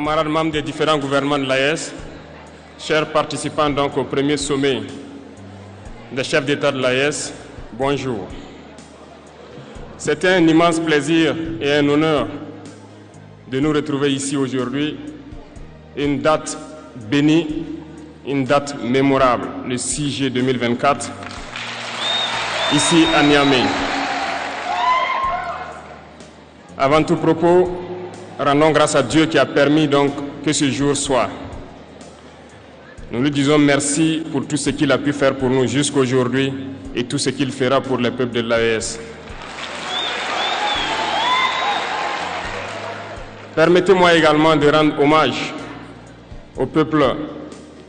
camarades membres des différents gouvernements de l'AES, chers participants donc au premier sommet des chefs d'État de l'AES, bonjour. C'était un immense plaisir et un honneur de nous retrouver ici aujourd'hui, une date bénie, une date mémorable, le 6 juillet 2024, ici à Niamey. Avant tout propos, rendons grâce à Dieu qui a permis donc que ce jour soit. Nous lui disons merci pour tout ce qu'il a pu faire pour nous jusqu'à aujourd'hui et tout ce qu'il fera pour le peuple de l'AES. Permettez-moi également de rendre hommage au peuple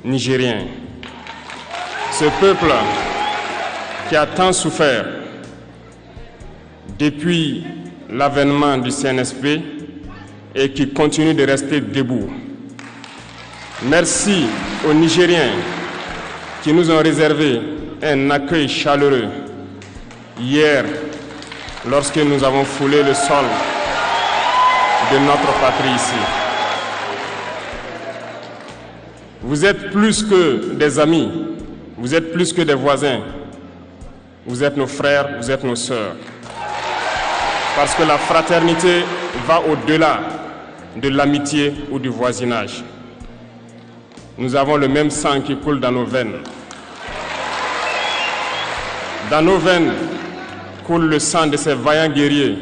nigérien. Ce peuple qui a tant souffert depuis l'avènement du CNSP et qui continue de rester debout. Merci aux Nigériens qui nous ont réservé un accueil chaleureux hier lorsque nous avons foulé le sol de notre patrie ici. Vous êtes plus que des amis, vous êtes plus que des voisins, vous êtes nos frères, vous êtes nos sœurs. Parce que la fraternité va au-delà de l'amitié ou du voisinage. Nous avons le même sang qui coule dans nos veines. Dans nos veines coule le sang de ces vaillants guerriers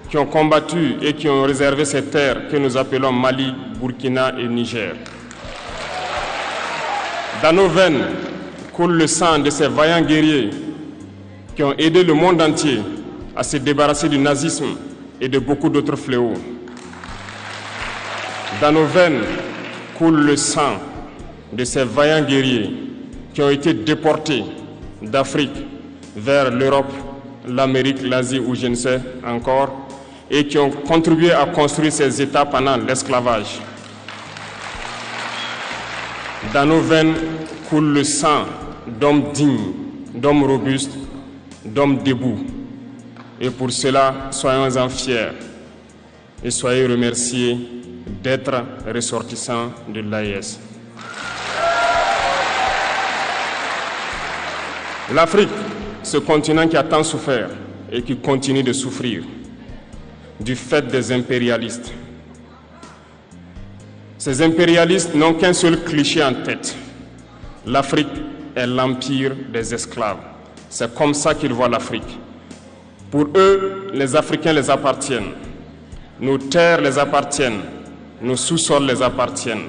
qui ont combattu et qui ont réservé ces terres que nous appelons Mali, Burkina et Niger. Dans nos veines coule le sang de ces vaillants guerriers qui ont aidé le monde entier à se débarrasser du nazisme et de beaucoup d'autres fléaux. Dans nos veines coule le sang de ces vaillants guerriers qui ont été déportés d'Afrique vers l'Europe, l'Amérique, l'Asie ou je ne sais encore, et qui ont contribué à construire ces États pendant l'esclavage. Dans nos veines coule le sang d'hommes dignes, d'hommes robustes, d'hommes debout. Et pour cela, soyons-en fiers et soyez remerciés d'être ressortissants de l'AES. L'Afrique, ce continent qui a tant souffert et qui continue de souffrir du fait des impérialistes. Ces impérialistes n'ont qu'un seul cliché en tête. L'Afrique est l'empire des esclaves. C'est comme ça qu'ils voient l'Afrique. Pour eux, les Africains les appartiennent. Nos terres les appartiennent. Nos sous-sols les appartiennent.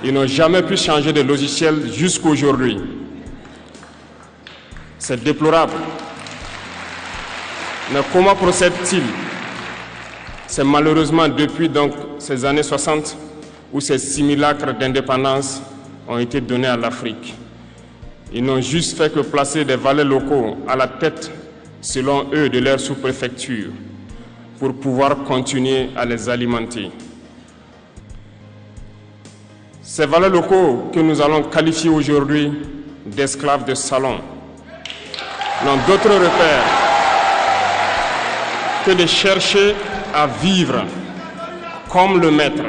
Ils n'ont jamais pu changer de logiciel jusqu'à aujourd'hui. C'est déplorable. Mais comment procèdent-ils? C'est malheureusement depuis donc ces années 60 où ces simulacres d'indépendance ont été donnés à l'Afrique. Ils n'ont juste fait que placer des valets locaux à la tête, selon eux, de leur sous-préfecture, pour pouvoir continuer à les alimenter. Ces valets locaux que nous allons qualifier aujourd'hui d'esclaves de salon n'ont d'autre repère que de chercher à vivre comme le maître,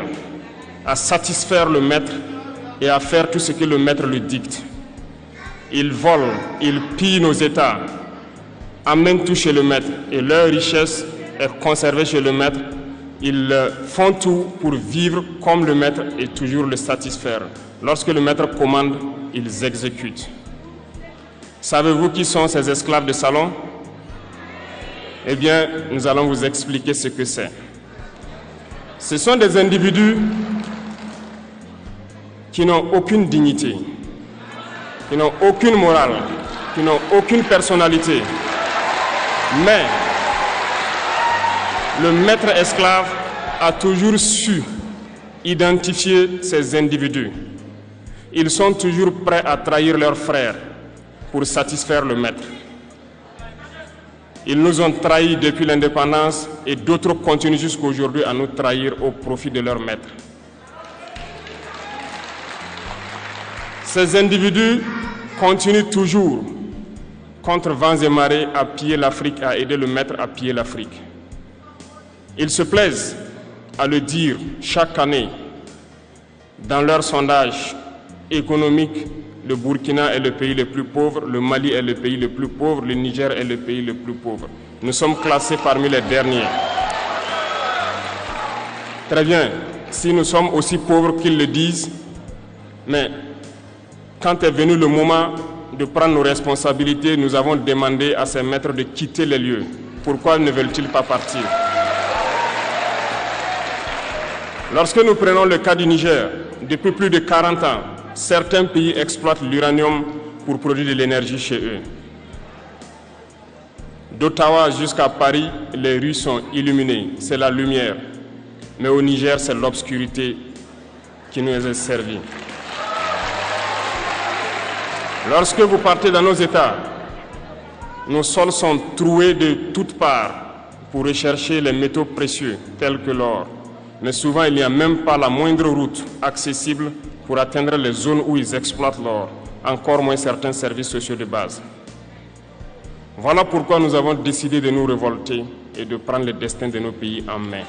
à satisfaire le maître et à faire tout ce que le maître lui dicte. Ils volent, ils pillent nos États, amènent tout chez le maître et leur richesse est conservée chez le maître. Ils font tout pour vivre comme le maître et toujours le satisfaire. Lorsque le maître commande, ils exécutent. Savez-vous qui sont ces esclaves de salon? Eh bien, nous allons vous expliquer ce que c'est. Ce sont des individus qui n'ont aucune dignité, qui n'ont aucune morale, qui n'ont aucune personnalité. Mais le maître esclave a toujours su identifier ces individus. Ils sont toujours prêts à trahir leurs frères pour satisfaire le maître. Ils nous ont trahis depuis l'indépendance et d'autres continuent jusqu'à aujourd'hui à nous trahir au profit de leur maître. Ces individus continuent toujours, contre vents et marées, à piller l'Afrique, à aider le maître à piller l'Afrique. Ils se plaisent à le dire chaque année Dans leur sondage économique, le Burkina est le pays le plus pauvre, le Mali est le pays le plus pauvre, le Niger est le pays le plus pauvre. Nous sommes classés parmi les derniers. Très bien, si nous sommes aussi pauvres qu'ils le disent, mais quand est venu le moment de prendre nos responsabilités, nous avons demandé à ces maîtres de quitter les lieux. Pourquoi ne veulent-ils pas partir? Lorsque nous prenons le cas du Niger, depuis plus de 40 ans, certains pays exploitent l'uranium pour produire de l'énergie chez eux. D'Ottawa jusqu'à Paris, les rues sont illuminées, c'est la lumière. Mais au Niger, c'est l'obscurité qui nous est servie. Lorsque vous partez dans nos États, nos sols sont troués de toutes parts pour rechercher les métaux précieux tels que l'or. Mais souvent, il n'y a même pas la moindre route accessible pour atteindre les zones où ils exploitent l'or, encore moins certains services sociaux de base. Voilà pourquoi nous avons décidé de nous révolter et de prendre le destin de nos pays en main.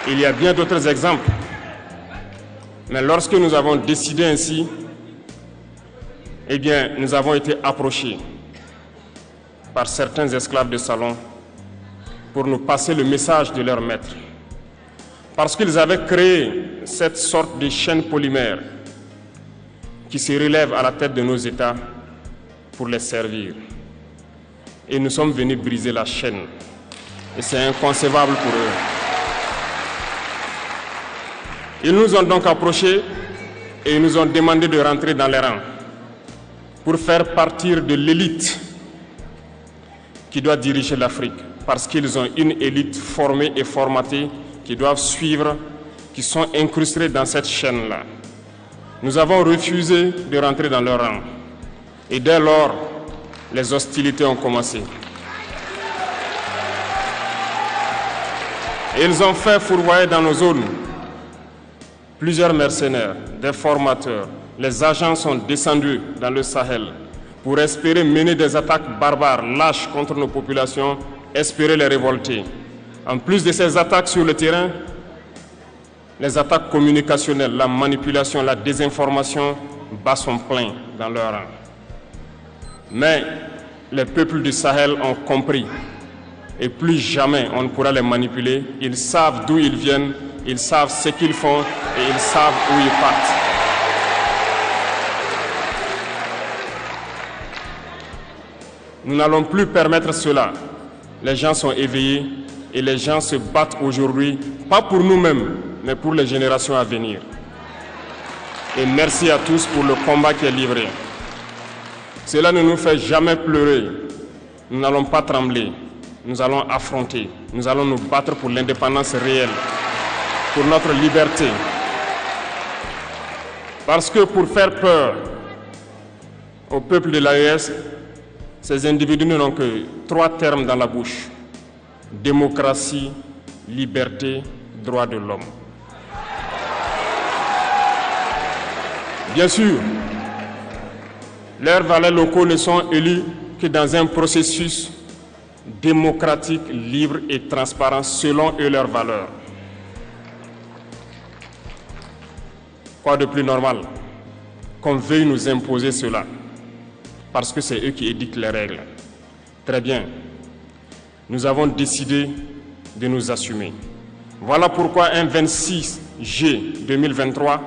Il y a bien d'autres exemples. Mais lorsque nous avons décidé ainsi, eh bien, nous avons été approchés par certains esclaves de salon pour nous passer le message de leur maître. Parce qu'ils avaient créé cette sorte de chaîne polymère qui se relève à la tête de nos États pour les servir. Et nous sommes venus briser la chaîne. Et c'est inconcevable pour eux. Ils nous ont donc approchés et ils nous ont demandé de rentrer dans les rangs pour faire partir de l'élite qui doit diriger l'Afrique, parce qu'ils ont une élite formée et formatée qui doivent suivre, qui sont incrustés dans cette chaîne-là. Nous avons refusé de rentrer dans leur rang. Et dès lors, les hostilités ont commencé. Et ils ont fait fourvoyer dans nos zones plusieurs mercenaires, des formateurs. Les agents sont descendus dans le Sahel pour espérer mener des attaques barbares, lâches contre nos populations, espérer les révolter. En plus de ces attaques sur le terrain, les attaques communicationnelles, la manipulation, la désinformation battent son plein dans leur rang. Mais les peuples du Sahel ont compris et plus jamais on ne pourra les manipuler. Ils savent d'où ils viennent, ils savent ce qu'ils font et ils savent où ils partent. Nous n'allons plus permettre cela. Les gens sont éveillés et les gens se battent aujourd'hui, pas pour nous-mêmes, mais pour les générations à venir. Et merci à tous pour le combat qui est livré. Cela ne nous fait jamais pleurer. Nous n'allons pas trembler. Nous allons affronter. Nous allons nous battre pour l'indépendance réelle, pour notre liberté. Parce que pour faire peur au peuple de l'AES, ces individus n'ont que 3 termes dans la bouche: démocratie, liberté, droit de l'homme. Bien sûr, leurs valets locaux ne sont élus que dans un processus démocratique, libre et transparent selon eux leurs valeurs. Quoi de plus normal qu'on veuille nous imposer cela, parce que c'est eux qui édictent les règles. Très bien, nous avons décidé de nous assumer. Voilà pourquoi un 26 juillet 2023,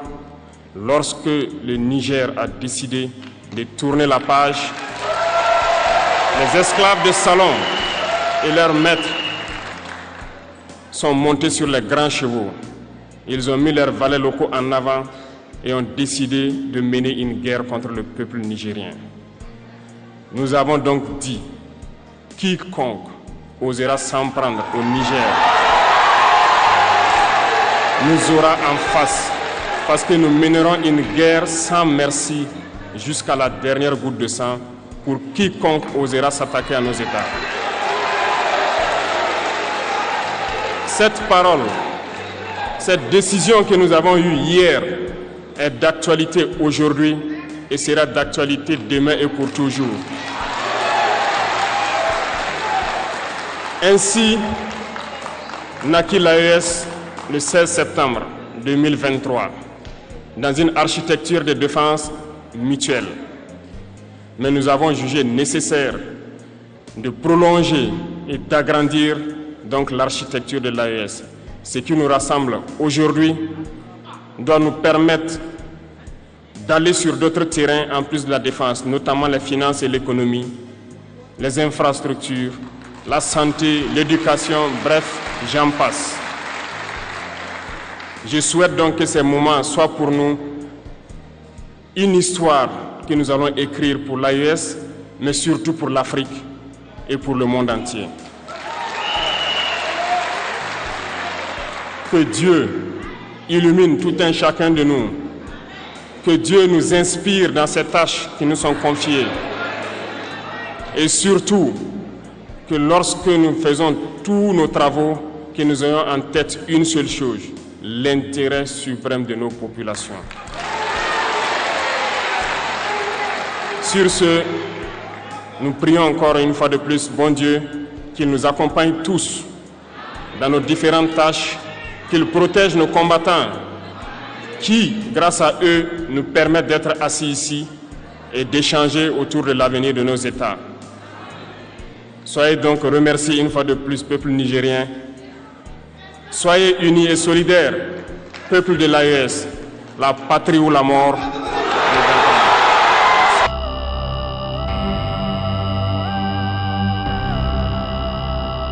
lorsque le Niger a décidé de tourner la page, les esclaves de salon et leurs maîtres sont montés sur les grands chevaux. Ils ont mis leurs valets locaux en avant et ont décidé de mener une guerre contre le peuple nigérien. Nous avons donc dit, quiconque osera s'en prendre au Niger nous aura en face, parce que nous mènerons une guerre sans merci jusqu'à la dernière goutte de sang pour quiconque osera s'attaquer à nos États. Cette parole, cette décision que nous avons eue hier est d'actualité aujourd'hui et sera d'actualité demain et pour toujours. Ainsi, naquit l'AES le 16 septembre 2023 dans une architecture de défense mutuelle. Mais nous avons jugé nécessaire de prolonger et d'agrandir donc l'architecture de l'AES. Ce qui nous rassemble aujourd'hui doit nous permettre d'aller sur d'autres terrains en plus de la défense, notamment les finances et l'économie, les infrastructures, la santé, l'éducation, bref, j'en passe. Je souhaite donc que ces moments soient pour nous une histoire que nous allons écrire pour l'AES, mais surtout pour l'Afrique et pour le monde entier. Que Dieu illumine tout un chacun de nous. Que Dieu nous inspire dans ces tâches qui nous sont confiées. Et surtout, que lorsque nous faisons tous nos travaux, que nous ayons en tête une seule chose, l'intérêt suprême de nos populations. Sur ce, nous prions encore une fois de plus, bon Dieu, qu'il nous accompagne tous dans nos différentes tâches, qu'il protège nos combattants qui, grâce à eux, nous permettent d'être assis ici et d'échanger autour de l'avenir de nos États. Soyez donc remerciés une fois de plus, peuple nigérien. Soyez unis et solidaires, peuple de l'AES, la patrie ou la mort.